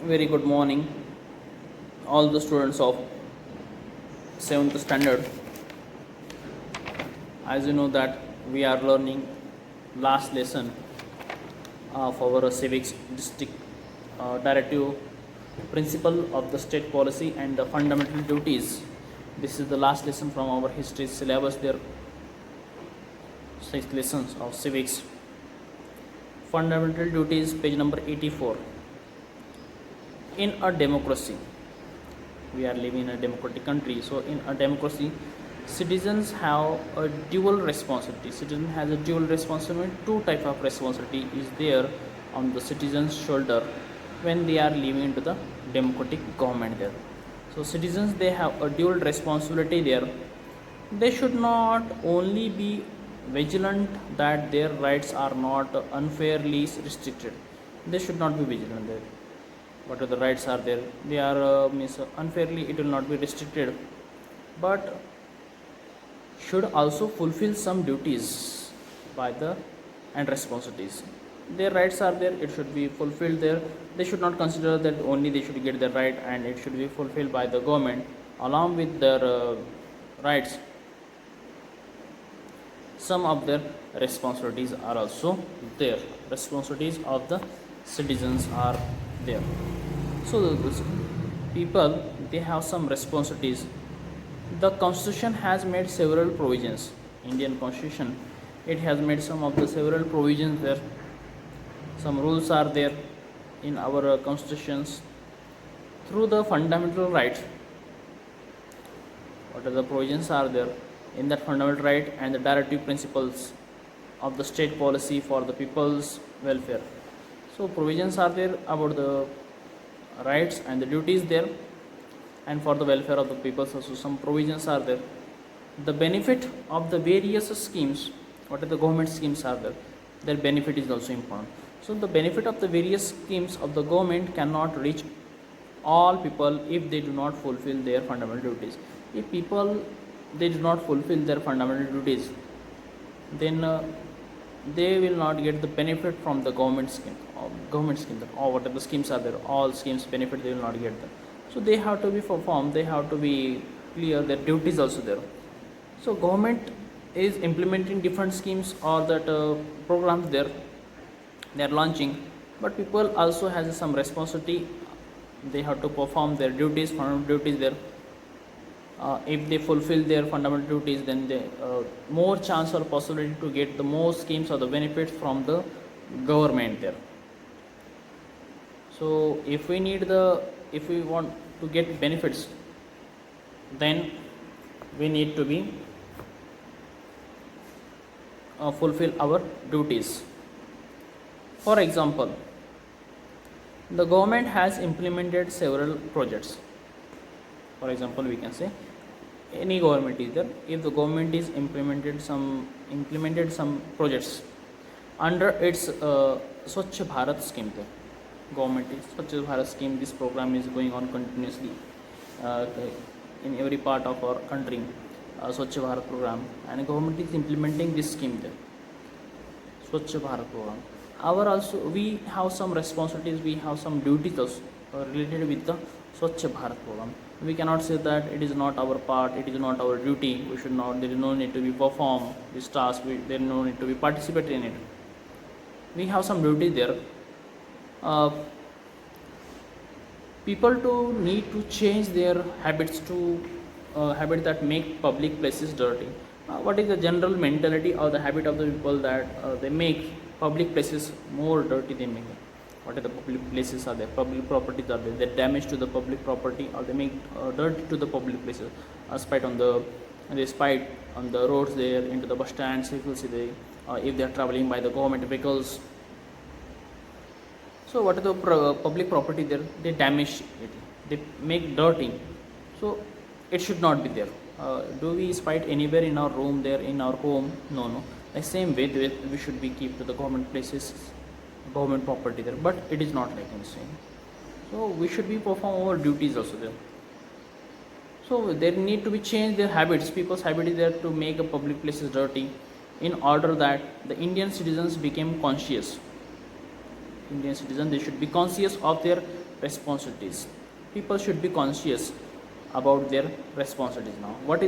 Very good morning, all the students of 7th standard. As you know that we are learning last lesson of our civics district directive principle of the state policy and the fundamental duties. This is the last lesson from our history syllabus. There 6 lessons of civics. Fundamental duties, page number 84. In a democracy, we are living in a democratic country, so in a democracy citizens have a dual responsibility. Citizen has a dual responsibility. Two type of responsibility is there on the citizens shoulder when they are living into the democratic government there. So citizens, they have a dual responsibility there. They should not only be vigilant that their rights are not unfairly restricted. They should not be vigilant there. What are the rights are there? They are means unfairly, it will not be restricted, but should also fulfill some duties by the and responsibilities. Their rights are there, it should be fulfilled there. They should not consider that only they should get their right and it should be fulfilled by the government along with their rights. Some of their responsibilities are also there. Responsibilities of the citizens are there. So the people, they have some responsibilities. The constitution has made several provisions. Indian constitution, it has made some of the several provisions there. Some rules are there in our constitutions through the fundamental rights. What are the provisions are there in that fundamental right and the directive principles of the state policy for the people's welfare. So provisions are there about the rights and the duties there, and for the welfare of the people also some provisions are there. The benefit of the various schemes, what are the government schemes are there, their benefit is also important. So the benefit of the various schemes of the government cannot reach all people if they do not fulfill their fundamental duties. If people, they do not fulfill their fundamental duties, then they will not get the benefit from the government scheme or whatever the schemes are there. All schemes benefit, they will not get them. So they have to be performed, they have to be clear, their duties also there. So government is implementing different schemes or that programs there, they are launching, but people also has some responsibility. They have to perform their duties, fundamental duties there. If they fulfill their fundamental duties, then they more chance or possibility to get the more schemes or the benefits from the government there. So if we want to get benefits, then we need to be fulfill our duties. For example, the government has implemented several projects. For example, we can say any government is there. If the government is implemented some projects under its Swachh Bharat scheme there. Government is Swachh Bharat scheme. This program is going on continuously in every part of our country. Swachh Bharat program, and government is implementing this scheme there. Swachh Bharat program. Our also, we have some responsibilities, we have some duties also related with the Swachh Bharat program. We cannot say that it is not our part, it is not our duty, we should not, there is no need to be perform this task, there is no need to be participate in it. We have some duty there. People to need to change their habits to habit that make public places dirty. What is the general mentality or the habit of the people that they make public places more dirty than make them? What are the public places are there? Public properties are there? They damage to the public property or they make dirt to the public places. Spite on they spite on the roads there, into the bus stands. If you see if they are traveling by the government vehicles. So what are the public property there? They damage it. They make dirty. So it should not be there. Do we spite anywhere in our room there, in our home? No. The same way we should be keep to the government places, government property there, but it is not like the same. So we should be perform our duties also there. So there need to be change their habits. People's habit is there to make a public places dirty, in order that the Indian citizens became conscious. Indian citizens, they should be conscious of their responsibilities. People should be conscious about their responsibilities now. What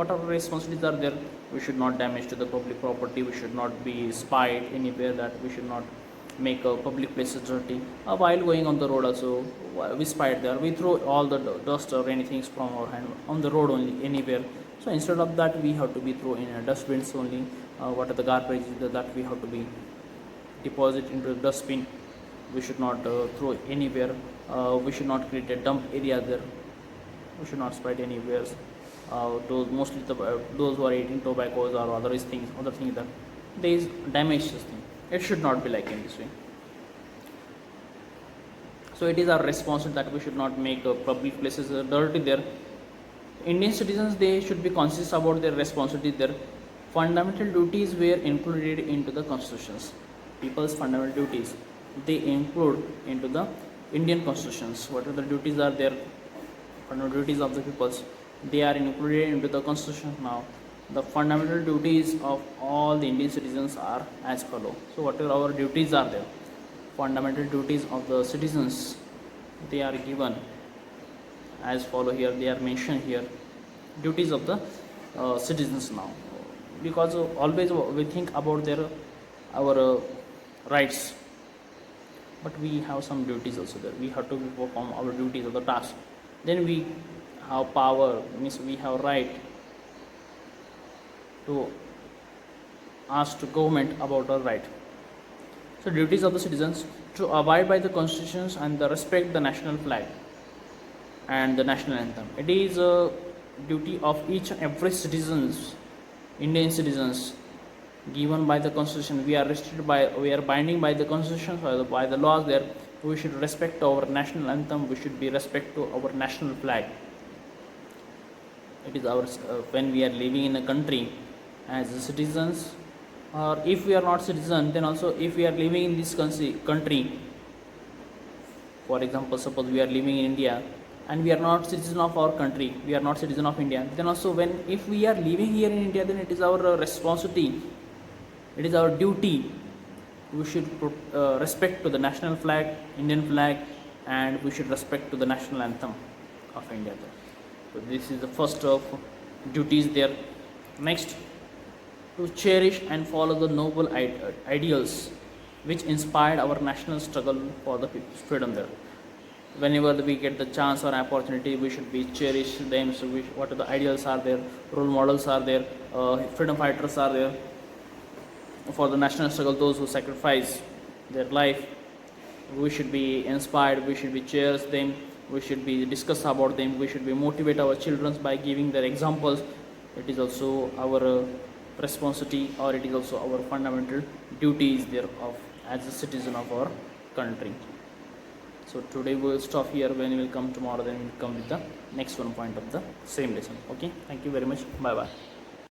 our responsibilities are there? We should not damage to the public property. We should not be spied anywhere. That we should not make public places dirty. While going on the road also, we spied there. We throw all the dust or anything from our hand on the road only anywhere. So instead of that, we have to be throw in dustbins only. What are the garbage that we have to be deposit into the dustbin. We should not throw anywhere. We should not create a dump area there. We should not spread anywhere. Those mostly those who are eating tobaccos or other things that they damage this thing. It should not be like in this way. So it is our responsibility that we should not make public places dirty there. Indian citizens, they should be conscious about their responsibility. Their fundamental duties were included into the constitutions. People's fundamental duties, they include into the Indian constitutions. What are the duties are there? Fundamental duties of the peoples, they are included into the constitution now. The fundamental duties of all the Indian citizens are as follow. So what are our duties are there? Fundamental duties of the citizens, they are given as follow here. They are mentioned here. Duties of the citizens now, because always we think about their our rights, but we have some duties also there. We have to perform our duties of the task. Then we have power, means we have right to ask to government about our right. So duties of the citizens: to abide by the constitutions and the respect the national flag and the national anthem. It is a duty of each and every citizens, Indian citizens, given by the constitution. We are binding by the constitution, by the laws there. We should respect our national anthem. We should be respect to our national flag. It is our when we are living in a country as citizens, or if we are not citizen, then also if we are living in this country, for example, suppose we are living in India and we are not citizen of our country, we are not citizen of India, then also if we are living here in India, then it is our responsibility, it is our duty. We should respect to the national flag, Indian flag, and we should respect to the national anthem of India there. So this is the first of duties there. Next, to cherish and follow the noble ideals which inspired our national struggle for the freedom there. Whenever we get the chance or opportunity, we should be cherish them. So what are the ideals are there, role models are there, freedom fighters are there for the national struggle, those who sacrifice their life. We should be inspired, we should be cherish them, we should be discuss about them, we should be motivate our children by giving their examples. It is also our responsibility, or it is also our fundamental duties there of as a citizen of our country. So today we will stop here. When we will come tomorrow, then we will come with the next one point of the same lesson. Okay, thank you very much. Bye bye.